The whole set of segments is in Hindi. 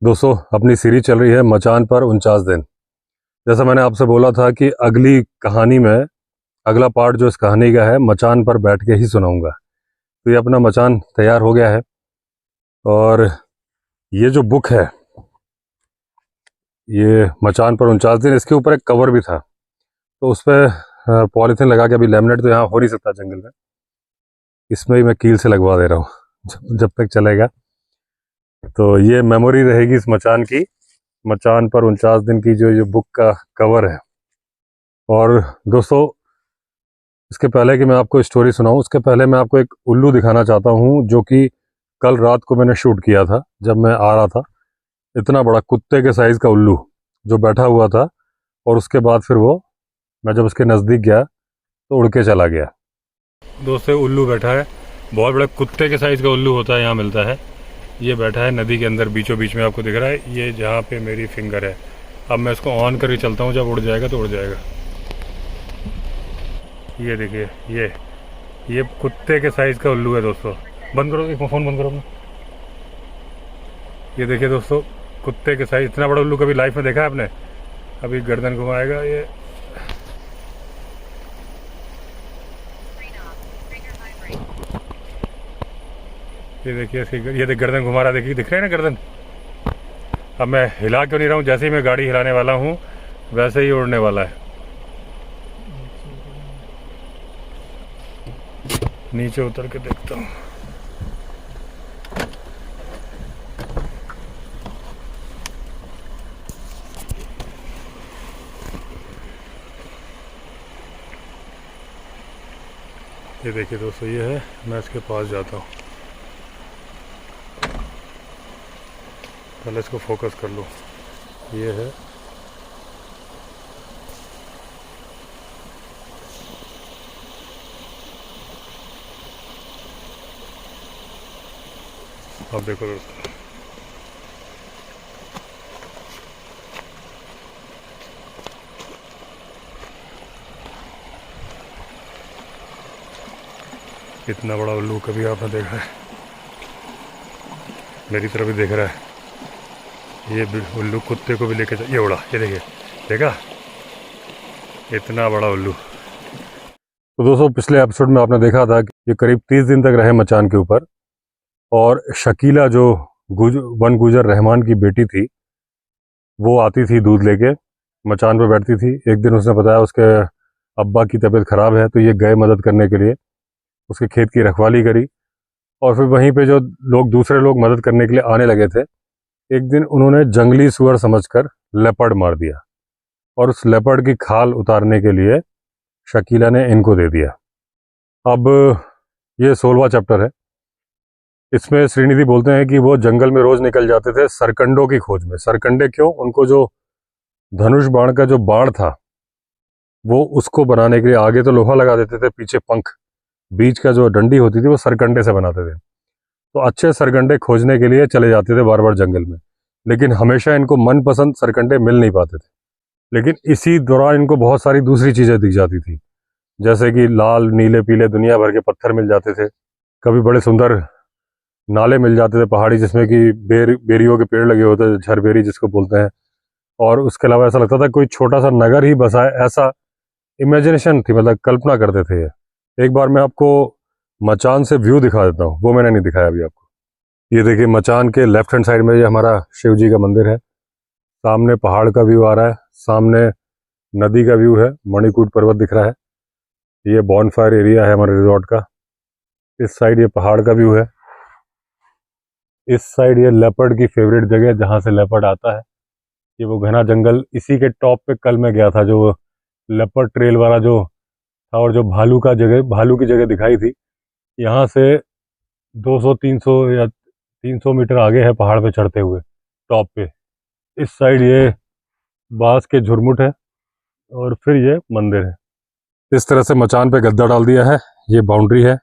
दोस्तों, अपनी सीरीज चल रही है मचान पर 49 दिन। जैसा मैंने आपसे बोला था कि अगली कहानी में अगला पार्ट जो इस कहानी का है मचान पर बैठ के ही सुनाऊंगा। तो ये अपना मचान तैयार हो गया है और ये जो बुक है ये मचान पर 49 दिन, इसके ऊपर एक कवर भी था तो उस पर पॉलीथीन लगा के, अभी लैमिनेट तो यहाँ हो नहीं सकता जंगल में, इसमें ही मैं कील से लगवा दे रहा हूँ जब तक चलेगा। तो ये मेमोरी रहेगी इस मचान की, मचान पर 49 दिन की जो बुक का कवर है। और दोस्तों, इसके पहले कि मैं आपको स्टोरी सुनाऊं, उसके पहले मैं आपको एक उल्लू दिखाना चाहता हूं जो कि कल रात को मैंने शूट किया था। जब मैं आ रहा था, इतना बड़ा कुत्ते के साइज़ का उल्लू जो बैठा हुआ था, और उसके बाद फिर मैं जब उसके नज़दीक गया तो उड़ के चला गया। दोस्तों, उल्लू बैठा है, बहुत बड़ा कुत्ते के साइज़ का उल्लू होता है, यहाँ मिलता है। ये बैठा है नदी के अंदर बीचों बीच में, आपको दिख रहा है ये जहाँ पे मेरी फिंगर है। अब मैं इसको ऑन करके चलता हूँ, जब उड़ जाएगा तो उड़ जाएगा। ये देखिए, ये कुत्ते के साइज़ का उल्लू है दोस्तों। बंद करो, एक फ़ोन बंद करो अपना। ये देखिए दोस्तों, कुत्ते के साइज़, इतना बड़ा उल्लू कभी लाइफ में देखा है आपने? अभी गर्दन घुमाएगा ये देखिए इसकी, ये देख गर्दन घुमा रहा, देखिए दिख रहा है ना गर्दन। अब मैं हिला क्यों नहीं रहा हूँ, जैसे ही मैं गाड़ी हिलाने वाला हूँ वैसे ही उड़ने वाला है। नीचे उतर के देखता हूँ। ये देखिए दोस्तों, ये है, मैं इसके पास जाता हूँ। पहले इसको फोकस कर लो। ये है, अब देखो दोस्तों, इतना बड़ा उल्लू कभी आपने देखा है? मेरी तरफ ही देख रहा है। ये उल्लू कुत्ते को भी लेके ये उड़ा, ये देखिए, देखा इतना बड़ा उल्लू। तो दोस्तों, पिछले एपिसोड में आपने देखा था कि ये करीब 30 दिन तक रहे मचान के ऊपर, और शकीला जो वन गुजर रहमान की बेटी थी, वो आती थी दूध लेके, मचान पर बैठती थी। एक दिन उसने बताया उसके अब्बा की तबीयत ख़राब है, तो ये गए मदद करने के लिए, उसके खेत की रखवाली करी। और फिर वहीं पे जो दूसरे लोग मदद करने के लिए आने लगे थे, एक दिन उन्होंने जंगली सुअर समझकर लेपर्ड मार दिया, और उस लेपर्ड की खाल उतारने के लिए शकीला ने इनको दे दिया। अब ये 16वां चैप्टर है। इसमें श्रीनिधि बोलते हैं कि वो जंगल में रोज निकल जाते थे सरकंडों की खोज में। सरकंडे क्यों? उनको जो धनुष बाण का जो बाण था, वो उसको बनाने के लिए आगे तो लोहा लगा देते थे, पीछे पंख, बीच का जो डंडी होती थी वो सरकंडे से बनाते थे। तो अच्छे सरकंडे खोजने के लिए चले जाते थे बार बार जंगल में, लेकिन हमेशा इनको मनपसंद सरकंडे मिल नहीं पाते थे। लेकिन इसी दौरान इनको बहुत सारी दूसरी चीज़ें दिख जाती थी, जैसे कि लाल नीले पीले दुनिया भर के पत्थर मिल जाते थे, कभी बड़े सुंदर नाले मिल जाते थे पहाड़ी, जिसमें कि बेरियों के पेड़ लगे होते थे, झरबेरी जिसको बोलते हैं। और उसके अलावा ऐसा लगता था कोई छोटा सा नगर ही बसा है, ऐसा इमेजिनेशन थी, मतलब कल्पना करते थे ये। एक बार मैं आपको मचान से व्यू दिखा देता हूँ, वो मैंने नहीं दिखाया अभी आपको। ये देखिए, मचान के लेफ्ट हैंड साइड में ये हमारा शिव जी का मंदिर है, सामने पहाड़ का व्यू आ रहा है, सामने नदी का व्यू है, मणिकूट पर्वत दिख रहा है। ये बॉनफायर एरिया है हमारे रिजॉर्ट का। इस साइड ये पहाड़ का व्यू है, इस साइड ये लेपर्ड की फेवरेट जगह जहाँ से लेपर्ड आता है, ये वो घना जंगल। इसी के टॉप पे कल मैं गया था, जो लेपर्ड ट्रेल वाला जो था, और जो भालू की जगह दिखाई थी। यहाँ से 200-300 या 300 मीटर आगे है पहाड़ पे चढ़ते हुए टॉप पे। इस साइड ये बांस के झुरमुट है, और फिर ये मंदिर है। इस तरह से मचान पे गद्दा डाल दिया है, ये बाउंड्री है,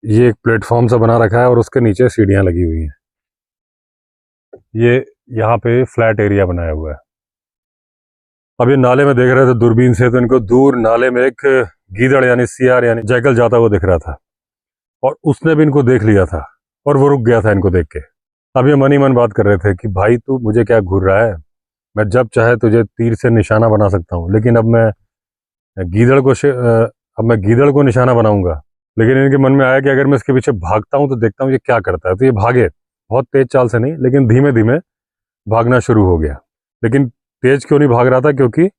ये एक प्लेटफॉर्म सा बना रखा है, और उसके नीचे सीढ़ियां लगी हुई हैं। ये यहाँ पे फ्लैट एरिया बनाया हुआ है। अब ये नाले में देख रहे थे दूरबीन से, तो इनको दूर नाले में एक गीदड़ यानी सियार यानी जैकल जाता हुआ दिख रहा था, और उसने भी इनको देख लिया था, और वो रुक गया था इनको देख के। अब ये मन ही मन बात कर रहे थे कि भाई तू मुझे क्या घूर रहा है, मैं जब चाहे तुझे तीर से निशाना बना सकता हूँ, लेकिन अब मैं गीदड़ को निशाना बनाऊंगा। लेकिन इनके मन में आया कि अगर मैं इसके पीछे भागता हूँ तो देखता हूँ ये क्या करता है। तो ये भागे, बहुत तेज चाल से नहीं, लेकिन धीमे धीमे भागना शुरू हो गया। लेकिन तेज क्यों नहीं भाग रहा था? क्योंकि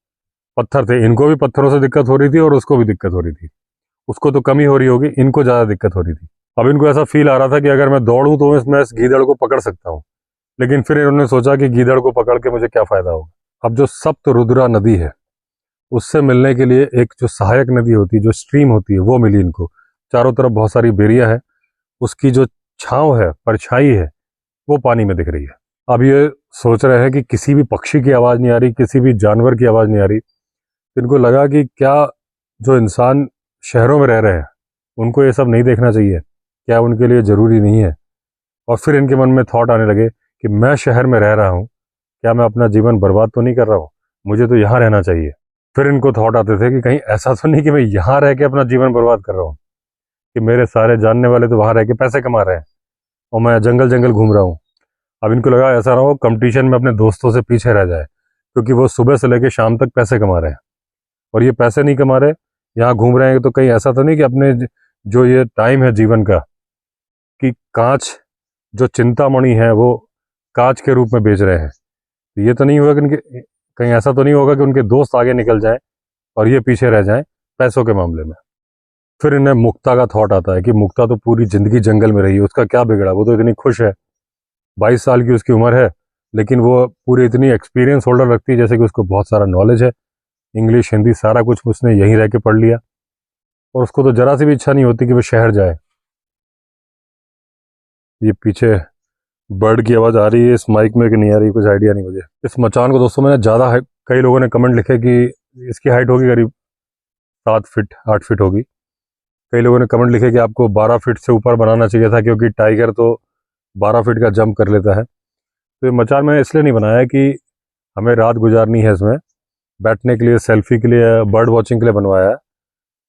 पत्थर थे, इनको भी पत्थरों से दिक्कत हो रही थी और उसको भी दिक्कत हो रही थी। उसको तो कम ही हो रही होगी, इनको ज़्यादा दिक्कत हो रही थी। अब इनको ऐसा फील आ रहा था कि अगर मैं दौड़ूं तो मैं इस गीदड़ को पकड़ सकता हूँ। लेकिन फिर इन्होंने सोचा कि गीदड़ को पकड़ के मुझे क्या फ़ायदा होगा। अब जो सप्त रुद्रा नदी है, उससे मिलने के लिए एक जो सहायक नदी होती है, जो स्ट्रीम होती है, वो मिली इनको। चारों तरफ बहुत सारी बेरिया है, उसकी जो छाँव है, परछाई है, वो पानी में दिख रही है। अब ये सोच रहे हैं कि किसी भी पक्षी की आवाज़ नहीं आ रही, किसी भी जानवर की आवाज़ नहीं आ रही। तो इनको लगा कि क्या जो इंसान शहरों में रह रहे हैं उनको ये सब नहीं देखना चाहिए? क्या उनके लिए ज़रूरी नहीं है? और फिर इनके मन में थॉट आने लगे कि मैं शहर में रह रहा हूँ, क्या मैं अपना जीवन बर्बाद तो नहीं कर रहा हूँ? मुझे तो यहाँ रहना चाहिए। फिर इनको थॉट आते थे कि कहीं ऐसा तो नहीं कि मैं यहाँ रह के अपना जीवन बर्बाद कर रहा हूँ, कि मेरे सारे जानने वाले तो वहाँ रह के पैसे कमा रहे हैं और मैं जंगल जंगल घूम रहा हूँ। अब इनको लगा ऐसा ना हो कंपटीशन में अपने दोस्तों से पीछे रह जाए, क्योंकि वो सुबह से लेकर शाम तक पैसे कमा रहे हैं और ये पैसे नहीं कमा रहे, यहाँ घूम रहे हैं। तो कहीं ऐसा तो नहीं कि अपने जो ये टाइम है जीवन का, कि कांच जो चिंतामणि है वो कांच के रूप में बेच रहे हैं। तो ये तो नहीं होगा कि कहीं ऐसा तो नहीं होगा कि उनके दोस्त आगे निकल जाएं और ये पीछे रह जाएं पैसों के मामले में। फिर इन्हें मुक्ता का थॉट आता है कि मुक्ता तो पूरी जिंदगी जंगल में रही है, उसका क्या बिगड़ा, वो तो इतनी खुश है, 22 साल की उसकी उम्र है, लेकिन वो पूरी इतनी एक्सपीरियंस होल्डर रखती है, जैसे कि उसको बहुत सारा नॉलेज है, इंग्लिश हिंदी सारा कुछ उसने यहीं रह के पढ़ लिया, और उसको तो जरा सी भी इच्छा नहीं होती कि वो शहर जाए। ये पीछे बर्ड की आवाज़ आ रही है इस माइक में कि नहीं आ रही, कुछ आइडिया नहीं मुझे। इस मचान को दोस्तों मैंने ज़्यादा हाइट, कई लोगों ने कमेंट लिखे कि इसकी हाइट होगी करीब 7 फीट 8 फीट होगी। कई लोगों ने कमेंट लिखे कि आपको 12 फीट से ऊपर बनाना चाहिए था, क्योंकि टाइगर तो 12 फीट का जंप कर लेता है। तो ये मचान मैंने इसलिए नहीं बनाया कि हमें रात गुजारनी है इसमें, बैठने के लिए, सेल्फी के लिए, बर्ड वॉचिंग के लिए बनवाया है।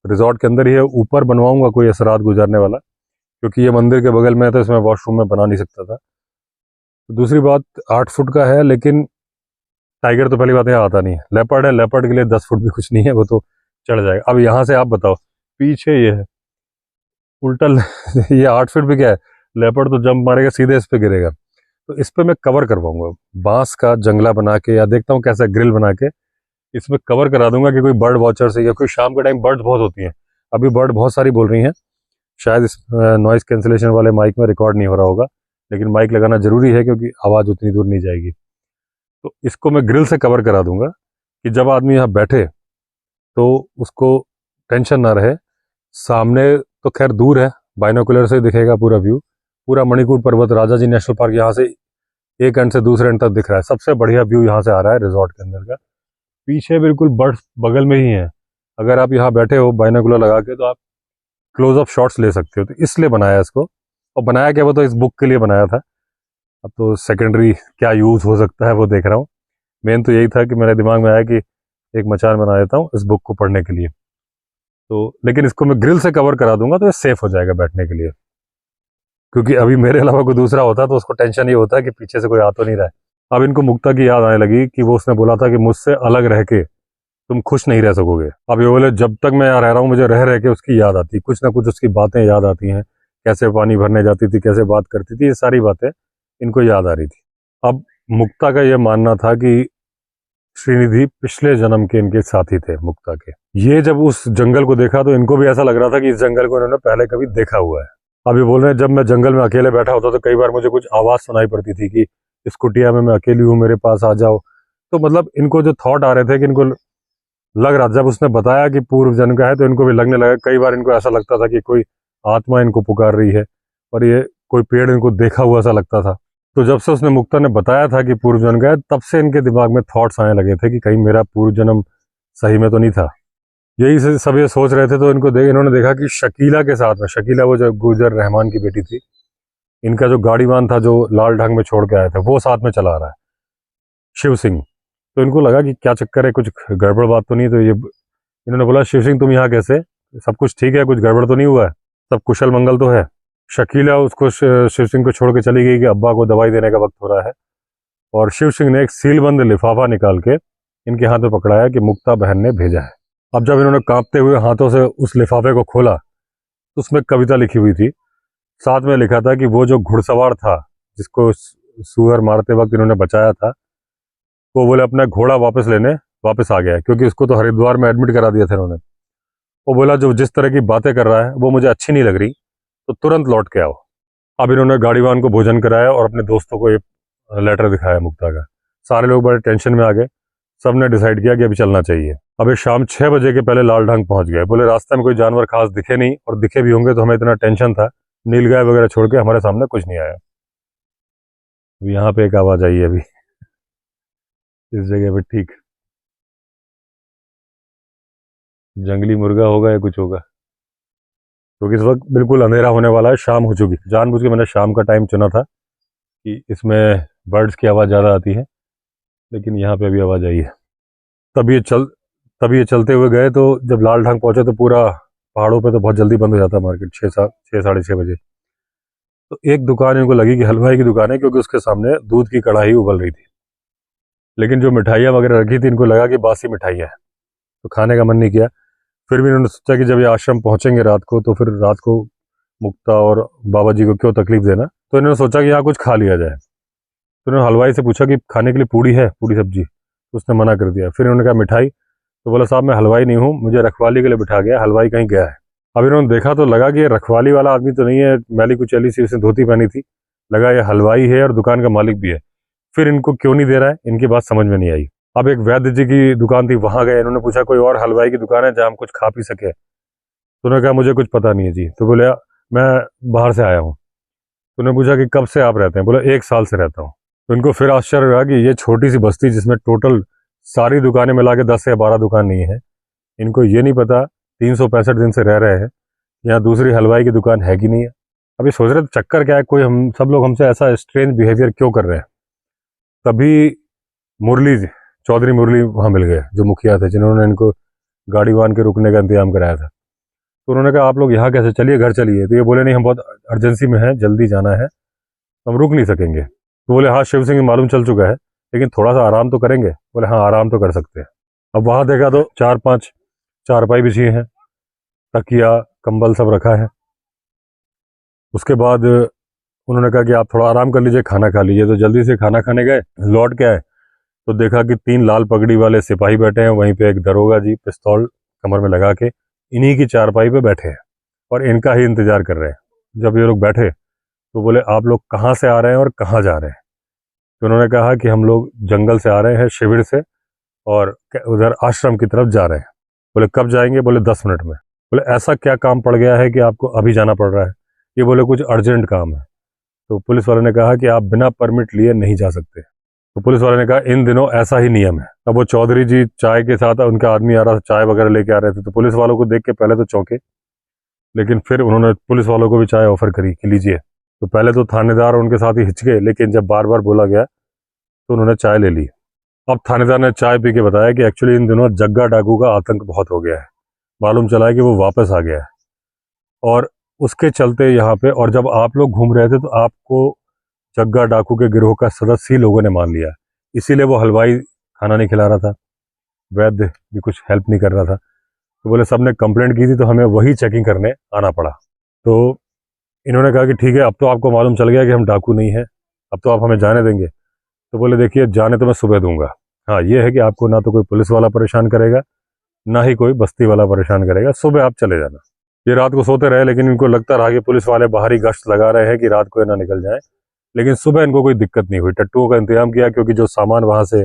रिजॉर्ट के अंदर ही है, ऊपर बनवाऊंगा कोई ऐसा रात गुजारने वाला, क्योंकि ये मंदिर के बगल में है तो इसमें वॉशरूम में बना नहीं सकता था। तो दूसरी बात, 8 फुट का है, लेकिन टाइगर तो पहली बात यहाँ आता नहीं है। लेपर्ड है, लेपर्ड के लिए 10 फुट भी कुछ नहीं है, वो तो चढ़ जाएगा। अब यहाँ से आप बताओ, पीछे ये है उल्टा ये 8 फीट पे क्या है, लेपर्ड तो जंप मारेगा सीधे इस पे गिरेगा। तो इस पे मैं कवर करवाऊंगा बांस का जंगला बना के, या देखता हूँ कैसा ग्रिल बना के इसमें कवर करा दूंगा कि कोई बर्ड वॉचर से, या कोई शाम के टाइम बर्ड्स बहुत होती हैं, अभी बर्ड बहुत सारी बोल रही हैं। शायद इस नॉइस कैंसिलेशन वाले माइक में रिकॉर्ड नहीं हो रहा होगा, लेकिन माइक लगाना जरूरी है क्योंकि आवाज़ उतनी दूर नहीं जाएगी। तो इसको मैं ग्रिल से कवर करा दूंगा कि जब आदमी यहाँ बैठे तो उसको टेंशन ना रहे। सामने तो खैर दूर है, बाइनोकुलर से दिखेगा पूरा व्यू, पूरा मणिपुर पर्वत, राजा जी नेशनल पार्क यहाँ से एक एंड से दूसरे एंड तक दिख रहा है। सबसे बढ़िया व्यू यहाँ से आ रहा है रिजॉर्ट के अंदर का। पीछे बिल्कुल बर्ड्स बगल में ही है, अगर आप यहाँ बैठे हो बाइनोकुलर लगा के तो आप क्लोजअप शॉट्स ले सकते हो। तो इसलिए बनाया इसको, और बनाया क्या, वो तो इस बुक के लिए बनाया था। अब तो सेकेंडरी क्या यूज़ हो सकता है वो देख रहा हूँ। मेन तो यही था कि मेरे दिमाग में आया कि एक मचान बना देता हूँ इस बुक को पढ़ने के लिए। तो लेकिन इसको मैं ग्रिल से कवर करा दूंगा तो ये सेफ हो जाएगा बैठने के लिए, क्योंकि अभी मेरे अलावा कोई दूसरा होता तो उसको टेंशन ये होता कि पीछे से कोई आ तो नहीं रहा है। अब इनको मुक्ता की याद आने लगी कि वो उसने बोला था कि मुझसे अलग रह के तुम खुश नहीं रह सकोगे। अब ये बोले जब तक मैं यहाँ रह रहा हूँ मुझे रह रह के उसकी याद आती, कुछ ना कुछ उसकी बातें याद आती हैं, कैसे पानी भरने जाती थी, कैसे बात करती थी, ये सारी बातें इनको याद आ रही थी। अब मुक्ता का ये मानना था कि श्रीनिधि पिछले जन्म के इनके साथी थे मुक्ता के। ये जब उस जंगल को देखा तो इनको भी ऐसा लग रहा था कि इस जंगल को इन्होंने पहले कभी देखा हुआ है। अब ये बोल रहे हैं जब मैं जंगल में अकेले बैठा होता तो कई बार मुझे कुछ आवाज़ सुनाई पड़ती थी कि इस कुटिया में मैं अकेली हूँ, मेरे पास आ जाओ। तो मतलब इनको जो थॉट आ रहे थे कि इनको लग रहा, जब उसने बताया कि पूर्व जन्म का है तो इनको भी लगने लगा। कई बार इनको ऐसा लगता था कि कोई आत्मा इनको पुकार रही है और ये कोई पेड़ इनको देखा हुआ सा लगता था। तो जब से उसने मुक्ता ने बताया था कि पूर्व जन्म का है, तब से इनके दिमाग में थॉट्स आने लगे थे कि कहीं मेरा पूर्व जन्म सही में तो नहीं था। यही से सब ये सोच रहे थे तो इन्होंने देखा कि शकीला के साथ में, शकीला वो जो गुजर रहमान की बेटी थी, इनका जो गाड़ीवान था जो लाल ढंग में छोड़ के आया था, वो साथ में चला रहा है, शिव सिंह। तो इनको लगा कि क्या चक्कर है, कुछ गड़बड़ बात तो नहीं। तो ये इन्होंने बोला शिव सिंह तुम यहाँ कैसे, सब कुछ ठीक है, कुछ गड़बड़ तो नहीं हुआ है, सब कुशल मंगल तो है। शकीला उसको शिव सिंह को छोड़ के चली गई कि अब्बा को दवाई देने का वक्त हो रहा है। और शिव सिंह ने एक सीलबंद लिफाफा निकाल के इनके हाथ में पकड़ाया कि मुक्ता बहन ने भेजा है। अब जब इन्होंने कांपते हुए हाथों से उस लिफाफे को खोला तो उसमें कविता लिखी हुई थी। साथ में लिखा था कि वो जो घुड़सवार था जिसको सूअर मारते वक्त इन्होंने बचाया था, वो बोले अपना घोड़ा वापस लेने वापस आ गया है, क्योंकि उसको तो हरिद्वार में एडमिट करा दिया था इन्होंने। वो बोला जो जिस तरह की बातें कर रहा है वो मुझे अच्छी नहीं लग रही, तो तुरंत लौट के आओ। अब इन्होंने गाड़ीवान को भोजन कराया और अपने दोस्तों को ये लेटर दिखाया मुक्ता का। सारे लोग बड़े टेंशन में आ गए। सबने डिसाइड किया कि अभी चलना चाहिए। अब ये शाम 6 बजे के पहले लाल ढंग पहुंच गए। बोले रास्ते में कोई जानवर खास दिखे नहीं, और दिखे भी होंगे तो हमें इतना टेंशन था, नीलगाय वगैरह छोड़ के हमारे सामने कुछ नहीं आया। अभी यहाँ पे एक आवाज आई है अभी इस जगह पे, ठीक जंगली मुर्गा होगा या कुछ होगा, क्योंकि इस वक्त बिल्कुल अंधेरा होने वाला है, शाम हो चुकी। जानबूझ के मैंने शाम का टाइम चुना था कि इसमें बर्ड्स की आवाज़ ज़्यादा आती है, लेकिन यहाँ पे अभी आवाज़ आई है। तभी ये चलते हुए गए, तो जब लाल ढंग पहुंचे तो पूरा पहाड़ों पे तो बहुत जल्दी बंद हो जाता है मार्केट, 6 साढ़े 6 बजे। तो एक दुकान इनको लगी कि हलवाई की दुकान है, क्योंकि उसके सामने दूध की कढ़ाई उबल रही थी। लेकिन जो मिठाइयाँ वगैरह रखी थी इनको लगा कि बासी मिठाइयाँ हैं, तो खाने का मन नहीं किया। फिर भी इन्होंने सोचा कि जब ये आश्रम पहुंचेंगे रात को, तो फिर रात को मुक्ता और बाबा जी को क्यों तकलीफ देना, तो इन्होंने सोचा कि यहाँ कुछ खा लिया जाए। तो उन्होंने हलवाई से पूछा कि खाने के लिए पूड़ी है, पूड़ी सब्जी, तो उसने मना कर दिया। फिर इन्होंने कहा मिठाई, तो बोला साहब मैं हलवाई नहीं हूँ, मुझे रखवाली के लिए बिठा गया, हलवाई कहीं गया है। अब इन्होंने देखा तो लगा कि ये रखवाली वाला आदमी तो नहीं है, मैली कुचैली सी उसने धोती पहनी थी, लगा ये हलवाई है और दुकान का मालिक भी है। फिर इनको क्यों नहीं दे रहा है, इनकी बात समझ में नहीं आई। अब एक वैद्य जी की दुकान थी, वहां गए। इन्होंने पूछा कोई और हलवाई की दुकान है जहाँ हम कुछ खा पी सके, तो उन्होंने कहा मुझे कुछ पता नहीं है जी। तो बोले मैं बाहर से आया हूँ। तो उन्होंने पूछा कि कब से आप रहते हैं, बोले 1 साल से रहता हूँ। तो इनको फिर आश्चर्य हुआ कि ये छोटी सी बस्ती जिसमें टोटल सारी दुकानें मिला के 10 या 12 दुकान नहीं है, इनको ये नहीं पता 365 दिन से रह रहे हैं यहाँ दूसरी हलवाई की दुकान है कि नहीं है। अभी सोच रहे चक्कर क्या है, कोई हम सब लोग हमसे ऐसा स्ट्रेंज बिहेवियर क्यों कर रहे हैं। तभी मुरली चौधरी मुरली वहाँ मिल गए, जो मुखिया थे, जिन्होंने इनको गाड़ी वाहन के रुकने का इंतजाम कराया था। तो उन्होंने कहा आप लोग यहाँ कैसे, चलिए घर चलिए। तो ये बोले नहीं हम बहुत अर्जेंसी में हैं, जल्दी जाना है, हम रुक नहीं सकेंगे। तो बोले हाँ शिव सिंह मालूम चल चुका है, लेकिन थोड़ा सा आराम तो करेंगे। बोले हाँ आराम तो कर सकते हैं। अब वहाँ देखा तो 4-5 चारपाई बिछी हैं, तकिया कंबल सब रखा है। उसके बाद उन्होंने कहा कि आप थोड़ा आराम कर लीजिए, खाना खा लीजिए। तो जल्दी से खाना खाने गए, लौट के आए तो देखा कि 3 लाल पगड़ी वाले सिपाही बैठे हैं, वहीं पे एक दरोगा जी पिस्तौल कमर में लगा के इन्हीं की चारपाई पे बैठे हैं और इनका ही इंतजार कर रहे हैं। जब ये लोग बैठे तो बोले आप लोग कहाँ से आ रहे हैं और कहाँ जा रहे हैं। तो उन्होंने कहा कि हम लोग जंगल से आ रहे हैं, शिविर से, और उधर आश्रम की तरफ जा रहे हैं। बोले कब जाएंगे, बोले 10 मिनट में। बोले ऐसा क्या काम पड़ गया है कि आपको अभी जाना पड़ रहा है। ये बोले कुछ अर्जेंट काम है। तो पुलिस वाले ने कहा कि आप बिना परमिट लिए नहीं जा सकते। तो पुलिस वाले ने कहा इन दिनों ऐसा ही नियम है। अब वो चौधरी जी चाय के साथ उनका आदमी आ रहा था, चाय वगैरह लेके आ रहे थे। तो पुलिस वालों को देख के पहले तो चौंके, लेकिन फिर उन्होंने पुलिस वालों को भी चाय ऑफर करी कि लीजिए। तो पहले तो थानेदार उनके साथ ही हिचके, लेकिन जब बार बार बोला गया तो उन्होंने चाय ले ली। अब थानेदार ने चाय पी के बताया कि एक्चुअली इन दिनों जग्गा डाकू का आतंक बहुत हो गया है, मालूम चला है कि वो वापस आ गया है, और उसके चलते यहाँ पे, और जब आप लोग घूम रहे थे तो आपको जग्गा डाकू के गिरोह का सदस्य ही लोगों ने मान लिया, इसीलिए वो हलवाई खाना नहीं खिला रहा था, वैद्य भी कुछ हेल्प नहीं कर रहा था। तो बोले सबने कंप्लेंट की थी तो हमें वही चेकिंग करने आना पड़ा। तो इन्होंने कहा कि ठीक है अब तो आपको मालूम चल गया कि हम डाकू नहीं हैं, अब तो आप हमें जाने देंगे। तो बोले देखिए जाने तो मैं सुबह दूंगा, हाँ ये है कि आपको ना तो कोई पुलिस वाला परेशान करेगा, ना ही कोई बस्ती वाला परेशान करेगा, सुबह आप चले जाना। ये रात को सोते रहे, लेकिन इनको लगता रहा कि पुलिस वाले बाहरी गश्त लगा रहे हैं कि रात को ये ना निकल जाए। लेकिन सुबह इनको कोई दिक्कत नहीं हुई। टट्टुओं का इंतजाम किया, क्योंकि जो सामान वहां से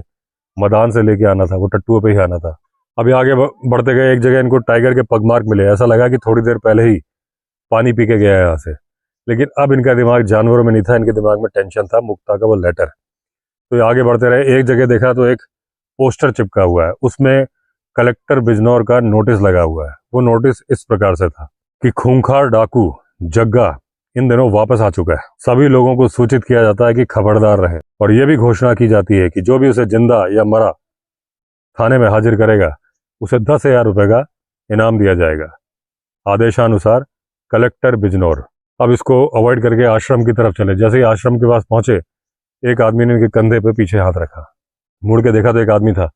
मदान से लेके आना था वो टट्टुओं पे ही आना था। अभी आगे बढ़ते गए, एक जगह इनको टाइगर के पगमार्क मिले। ऐसा लगा कि थोड़ी देर पहले ही पानी पी के गया है यहाँ से। लेकिन अब इनका दिमाग जानवरों में नहीं था, इनके दिमाग में टेंशन था मुक्ता का वो लेटर। तो ये आगे बढ़ते रहे, एक जगह देखा तो एक पोस्टर चिपका हुआ है, उसमें कलेक्टर बिजनौर का नोटिस लगा हुआ है। वो नोटिस इस प्रकार से था कि खूंखार डाकू जग्गा इन दिनों वापस आ चुका है, सभी लोगों को सूचित किया जाता है कि खबरदार रहें, और यह भी घोषणा की जाती है कि जो भी उसे जिंदा या मरा थाने में हाजिर करेगा उसे 10,000 रुपए का इनाम दिया जाएगा। आदेशानुसार कलेक्टर बिजनौर। अब इसको अवॉइड करके आश्रम की तरफ चले। जैसे ही आश्रम के पास पहुंचे, एक आदमी ने इनके कंधे पे पीछे हाथ रखा। मुड़ के देखा तो एक आदमी था।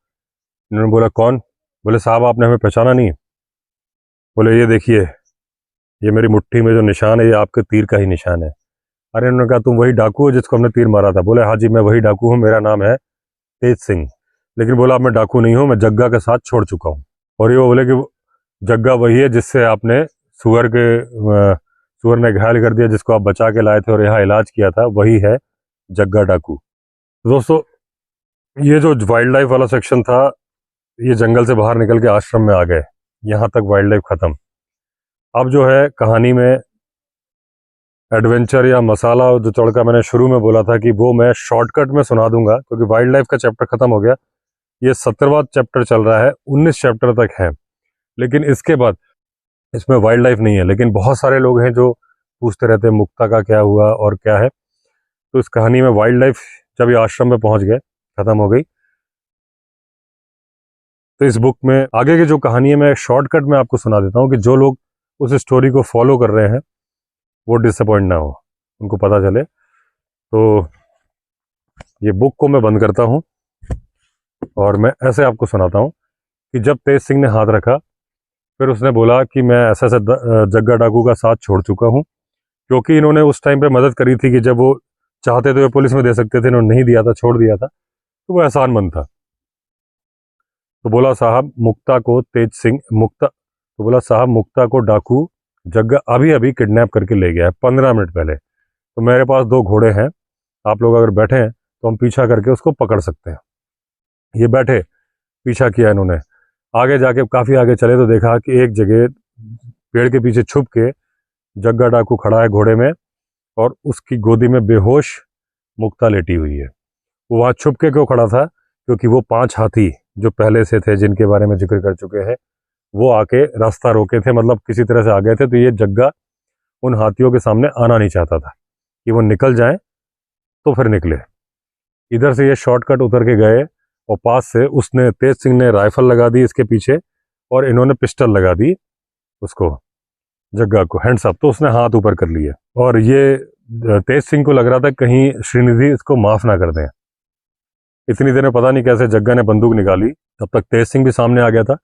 इन्होंने बोला कौन? बोले साहब आपने हमें पहचाना नहीं? बोले ये देखिए, ये मेरी मुट्ठी में जो निशान है ये आपके तीर का ही निशान है। अरे उन्होंने कहा तुम वही डाकू हो जिसको हमने तीर मारा था? बोले हाँ जी मैं वही डाकू हूँ, मेरा नाम है तेज सिंह। लेकिन बोला अब मैं डाकू नहीं हूँ, मैं जग्गा के साथ छोड़ चुका हूँ। और ये वो बोले कि जग्गा वही है जिससे आपने सुअर ने घायल कर दिया, जिसको आप बचा के लाए थे और यहाँ इलाज किया था, वही है जग्गा डाकू। तो दोस्तों ये जो वाइल्ड लाइफ वाला सेक्शन था, ये जंगल से बाहर निकल के आश्रम में आ गए। यहाँ तक वाइल्ड लाइफ खत्म। अब जो है कहानी में एडवेंचर या मसाला जो तड़का मैंने शुरू में बोला था कि वो मैं शॉर्टकट में सुना दूंगा, क्योंकि वाइल्ड लाइफ का चैप्टर खत्म हो गया। ये 17वां चैप्टर चल रहा है, 19 चैप्टर तक है, लेकिन इसके बाद इसमें वाइल्ड लाइफ नहीं है। लेकिन बहुत सारे लोग हैं जो पूछते रहते हैं मुक्ता का क्या हुआ और क्या है। तो इस कहानी में वाइल्ड लाइफ जब ये आश्रम में पहुंच गए खत्म हो गई। तो इस बुक में आगे की जो कहानी है मैं शॉर्टकट में आपको सुना देता हूँ कि जो लोग उस स्टोरी को फॉलो कर रहे हैं वो डिसअपॉइंट ना हो, उनको पता चले। तो ये बुक को मैं बंद करता हूँ और मैं ऐसे आपको सुनाता हूँ कि जब तेज सिंह ने हाथ रखा, फिर उसने बोला कि मैं ऐसा ऐसा जग्गा डाकू का साथ छोड़ चुका हूँ, क्योंकि इन्होंने उस टाइम पे मदद करी थी कि जब वो चाहते तो ये पुलिस में दे सकते थे, इन्होंने नहीं दिया था, छोड़ दिया था, तो वो एहसानमंद था। तो बोला साहब मुक्ता को तेज सिंह मुक्ता तो बोला साहब मुक्ता को डाकू जग्गा अभी अभी किडनैप करके ले गया है 15 मिनट पहले। तो मेरे पास 2 घोड़े हैं, आप लोग अगर बैठे हैं तो हम पीछा करके उसको पकड़ सकते हैं। ये बैठे, पीछा किया इन्होंने। आगे जाके काफ़ी आगे चले तो देखा कि एक जगह पेड़ के पीछे छुप के जग्गा डाकू खड़ा है घोड़े में, और उसकी गोदी में बेहोश मुक्ता लेटी हुई है। वो वहाँ छुप के क्यों खड़ा था? क्योंकि वो 5 हाथी जो पहले से थे, जिनके बारे में जिक्र कर चुके हैं, वो आके रास्ता रोके थे, मतलब किसी तरह से आ गए थे। तो ये जग्गा उन हाथियों के सामने आना नहीं चाहता था कि वो निकल जाएं तो फिर निकले। इधर से ये शॉर्टकट उतर के गए और पास से उसने तेज सिंह ने राइफल लगा दी इसके पीछे और इन्होंने पिस्टल लगा दी उसको, जग्गा को, हैंड्स अप। तो उसने हाथ ऊपर कर लिए और ये तेज सिंह को लग रहा था कहीं श्रीनिधि इसको माफ ना कर दें। इतनी देर में पता नहीं कैसे जग्गा ने बंदूक निकाली, तब तक तेज सिंह भी सामने आ गया था,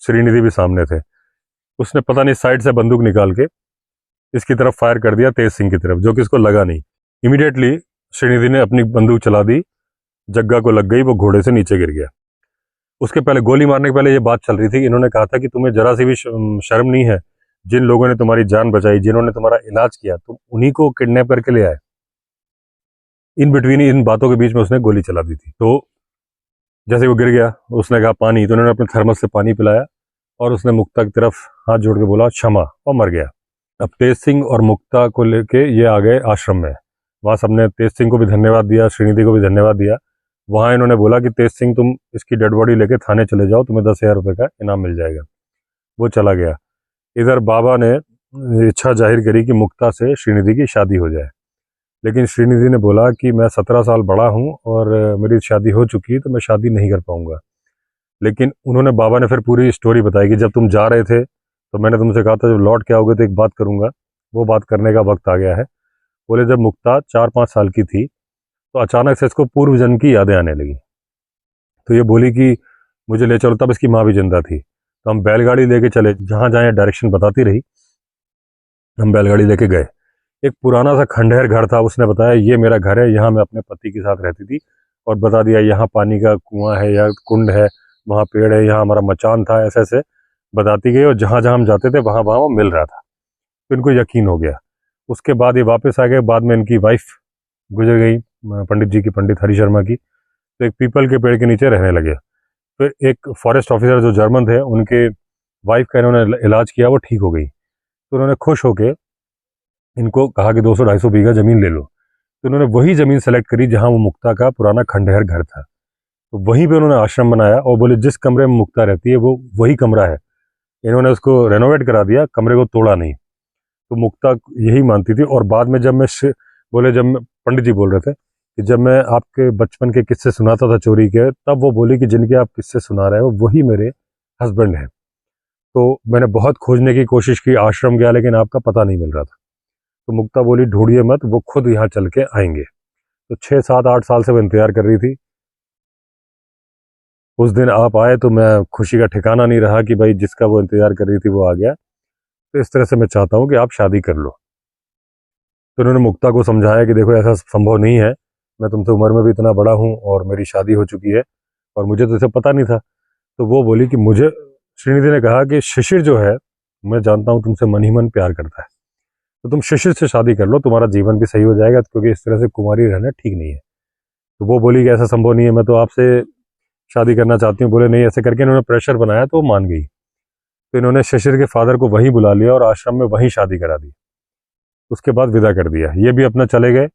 श्रीनिधि भी सामने थे। उसने पता नहीं साइड से बंदूक निकाल के इसकी तरफ फायर कर दिया, तेज सिंह की तरफ, जो कि इसको लगा नहीं। इमीडिएटली श्रीनिधि ने अपनी बंदूक चला दी, जग्गा को लग गई, वो घोड़े से नीचे गिर गया। उसके पहले, गोली मारने के पहले ये बात चल रही थी, इन्होंने कहा था कि तुम्हें जरा सी भी शर्म नहीं है? जिन लोगों ने तुम्हारी जान बचाई, जिन्होंने तुम्हारा इलाज किया, तुम उन्हीं को किडनैप करके ले आए। इन बिटवीन, इन बातों के बीच में उसने गोली चला दी थी। तो जैसे वो गिर गया, उसने कहा पानी, तो उन्होंने अपने थर्मस से पानी पिलाया और उसने मुक्ता की तरफ हाथ जोड़ के बोला क्षमा, और मर गया। अब तेज सिंह और मुक्ता को लेके ये आ गए आश्रम में। वहाँ सबने तेज सिंह को भी धन्यवाद दिया, श्रीनिधि को भी धन्यवाद दिया। वहाँ इन्होंने बोला कि तेज सिंह तुम इसकी डेड बॉडी लेके थाने चले जाओ, तुम्हें 10,000 रुपये का इनाम मिल जाएगा। वो चला गया। इधर बाबा ने इच्छा जाहिर करी कि मुक्ता से श्रीनिधि की शादी हो जाए, लेकिन श्रीनिधि ने बोला कि मैं 17 साल बड़ा हूँ और मेरी शादी हो चुकी है, तो मैं शादी नहीं कर पाऊँगा। लेकिन उन्होंने, बाबा ने फिर पूरी स्टोरी बताई कि जब तुम जा रहे थे तो मैंने तुमसे कहा था जब लौट के आओगे तो एक बात करूँगा, वो बात करने का वक्त आ गया है। बोले जब मुक्ता 4-5 साल की थी तो अचानक से इसको पूर्व जन्म की यादें आने लगी। तो ये बोली कि मुझे ले चलो, तब इसकी माँ भी जिंदा थी। तो हम बैलगाड़ी लेके चले, जहाँ जहाँ डायरेक्शन बताती रही हम बैलगाड़ी लेके गए। एक पुराना सा खंडहर घर था, उसने बताया ये मेरा घर है, यहाँ मैं अपने पति के साथ रहती थी, और बता दिया यहाँ पानी का कुआं है या कुंड है, वहाँ पेड़ है, यहाँ हमारा मचान था, ऐसे ऐसे बताती गई। और जहाँ जहाँ हम जाते थे वहाँ वहाँ वो मिल रहा था, तो इनको यकीन हो गया। उसके बाद ये वापस आ गए। बाद में इनकी वाइफ गुजर गई, पंडित जी की, पंडित हरि शर्मा की। तो एक पीपल के पेड़ के नीचे रहने लगे। फिर एक फॉरेस्ट ऑफिसर जो जर्मन थे, उनके वाइफ का इन्होंने इलाज किया, वो ठीक हो गई। तो उन्होंने खुश होकर इनको कहा कि 200-250 बीघा ज़मीन ले लो। तो उन्होंने वही ज़मीन सेलेक्ट करी जहाँ वो मुक्ता का पुराना खंडहर घर था। तो वहीं पे उन्होंने आश्रम बनाया और बोले जिस कमरे में मुक्ता रहती है वो वही कमरा है। इन्होंने उसको रेनोवेट करा दिया, कमरे को तोड़ा नहीं। तो मुक्ता यही मानती थी। और बाद में जब मैं पंडित जी बोल रहे थे कि जब मैं आपके बचपन के किस्से सुनाता था चोरी के, तब वो बोली कि जिनके आप किस्से सुना रहे हो वही मेरे हस्बैंड हैं। तो मैंने बहुत खोजने की कोशिश की, आश्रम गया, लेकिन आपका पता नहीं मिल रहा था। तो मुक्ता बोली ढूंढिए मत, वो खुद यहाँ चल के आएंगे। तो 6 7 8 साल से वो इंतजार कर रही थी। उस दिन आप आए तो मैं खुशी का ठिकाना नहीं रहा कि भाई जिसका वो इंतजार कर रही थी वो आ गया। तो इस तरह से मैं चाहता हूँ कि आप शादी कर लो। तो उन्होंने मुक्ता को समझाया कि देखो ऐसा संभव नहीं है, मैं तुमसे उम्र में भी इतना बड़ा हूँ और मेरी शादी हो चुकी है और मुझे तो इसे पता नहीं था। तो वो बोली कि मुझे, श्रीनिधि ने कहा कि शिशिर जो है, मैं जानता हूँ तुमसे मन ही मन प्यार करता है, तो तुम शिशिर से शादी कर लो, तुम्हारा जीवन भी सही हो जाएगा, क्योंकि इस तरह से कुंवारी रहना ठीक नहीं है। तो वो बोली कि ऐसा संभव नहीं है, मैं तो आपसे शादी करना चाहती हूँ। बोले नहीं, ऐसे करके इन्होंने प्रेशर बनाया तो वो मान गई। तो इन्होंने शिशिर के फादर को वहीं बुला लिया और आश्रम में वहीं शादी करा दी। उसके बाद विदा कर दिया, ये भी अपना चले गए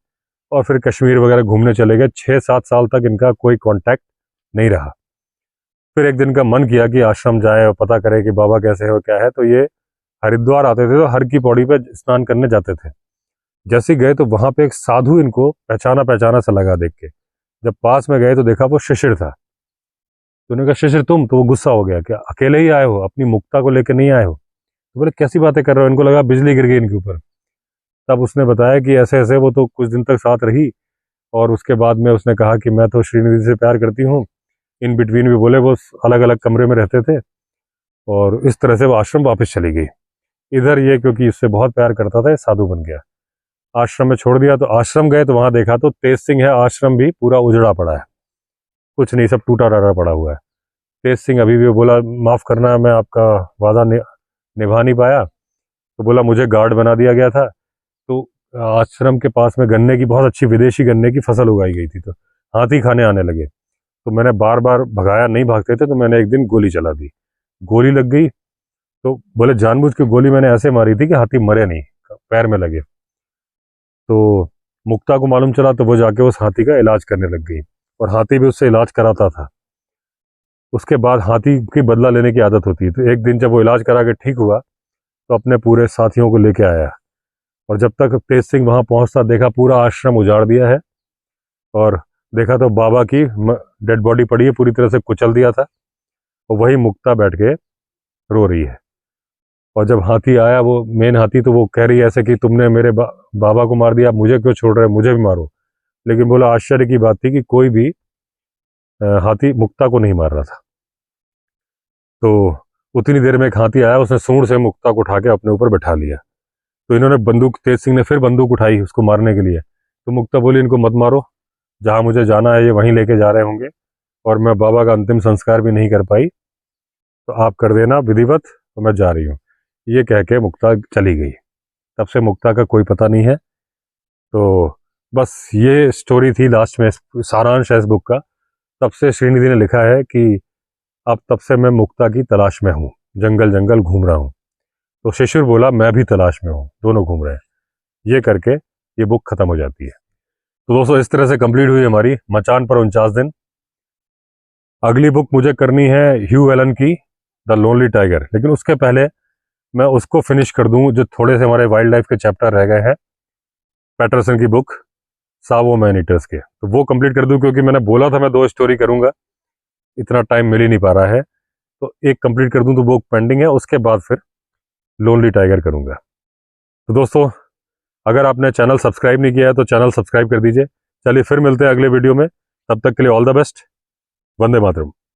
और फिर कश्मीर वगैरह घूमने चले गए। 6 7 साल तक इनका कोई कांटेक्ट नहीं रहा। फिर एक दिन का मन किया कि आश्रम जाए और पता करे कि बाबा कैसे हो क्या है। तो ये हरिद्वार आते थे तो हर की पौड़ी पे स्नान करने जाते थे। जैसे ही गए तो वहां पे एक साधु इनको पहचाना पहचाना सा लगा देख के। जब पास में गए तो देखा वो शिशिर था। तो उन्होंने कहा शिशिर तुम, तो वो गुस्सा हो गया, क्या अकेले ही आए हो, अपनी मुक्ता को लेकर नहीं आए हो? तो बोले कैसी बातें कर रहे हो, इनको लगा बिजली गिर गई इनके ऊपर। तब उसने बताया कि ऐसे ऐसे वो तो कुछ दिन तक साथ रही और उसके बाद में उसने कहा कि मैं तो श्रीनिधि से प्यार करती हूँ। इन बिटवीन भी बोले वो अलग अलग कमरे में रहते थे और इस तरह से वो आश्रम वापस चली गई। इधर ये क्योंकि इससे बहुत प्यार करता था, ये साधु बन गया। आश्रम में छोड़ दिया। तो आश्रम गए तो वहां देखा तो तेज सिंह है, आश्रम भी पूरा उजड़ा पड़ा है, कुछ नहीं, सब टूटा टाटा पड़ा हुआ है। तेज सिंह अभी भी बोला माफ करना, मैं आपका वादा निभा नहीं पाया। तो बोला मुझे गार्ड बना दिया गया था। तो आश्रम के पास में गन्ने की, बहुत अच्छी विदेशी गन्ने की फसल उगाई गई थी, तो हाथी खाने आने लगे। तो मैंने बार बार भगाया, नहीं भागते थे, तो मैंने एक दिन गोली चला दी, गोली लग गई। तो बोले जानबूझ के गोली मैंने ऐसे मारी थी कि हाथी मरे नहीं, पैर में लगे। तो मुक्ता को मालूम चला तो वो जाके उस हाथी का इलाज करने लग गई और हाथी भी उससे इलाज कराता था। उसके बाद हाथी की बदला लेने की आदत होती है। तो एक दिन जब वो इलाज करा के ठीक हुआ तो अपने पूरे साथियों को लेके आया और जब तक तेज सिंह वहां पहुंचता देखा पूरा आश्रम उजाड़ दिया है और देखा तो बाबा की डेड बॉडी पड़ी है, पूरी तरह से कुचल दिया था और वही मुक्ता बैठ के रो रही है। और जब हाथी आया, वो मेन हाथी, तो वो कह रही है ऐसे कि तुमने मेरे बाबा को मार दिया, मुझे क्यों छोड़ रहे, मुझे भी मारो। लेकिन बोला आश्चर्य की बात थी कि कोई भी हाथी मुक्ता को नहीं मार रहा था। तो उतनी देर में एक हाथी आया, उसने सूंड से मुक्ता को उठा के अपने ऊपर बैठा लिया। तो इन्होंने बंदूक, तेज सिंह ने फिर बंदूक उठाई उसको मारने के लिए। तो मुक्ता बोली इनको मत मारो, जहाँ मुझे जाना है ये वहीं लेके जा रहे होंगे और मैं बाबा का अंतिम संस्कार भी नहीं कर पाई, तो आप कर देना विधिवत, तो मैं जा रही हूँ। ये कह के मुक्ता चली गई। तब से मुक्ता का कोई पता नहीं है। तो बस ये स्टोरी थी लास्ट में, सारांश है इस बुक का। तब से श्रीनिधि ने लिखा है कि अब तब से मैं मुक्ता की तलाश में हूँ, जंगल जंगल घूम रहा हूँ। तो शिशिर बोला मैं भी तलाश में हूँ, दोनों घूम रहे हैं। ये करके ये बुक खत्म हो जाती है। तो दोस्तों इस तरह से कंप्लीट हुई हमारी मचान पर 49 दिन। अगली बुक मुझे करनी है ह्यू एलन की द लोनली टाइगर, लेकिन उसके पहले मैं उसको फिनिश कर दूं जो थोड़े से हमारे वाइल्ड लाइफ के चैप्टर रह गए हैं, पैटरसन की बुक सावो मैन ईटर्स के, तो वो कंप्लीट कर दूं, क्योंकि मैंने बोला था मैं 2 स्टोरी करूंगा, इतना टाइम मिल ही नहीं पा रहा है। तो एक कंप्लीट कर दूं तो वो पेंडिंग है, उसके बाद फिर लोनली टाइगर करूंगा। तो दोस्तों अगर आपने चैनल सब्सक्राइब नहीं किया है तो चैनल सब्सक्राइब कर दीजिए। चलिए फिर मिलते हैं अगले वीडियो में, तब तक के लिए all the best. Vande Mataram.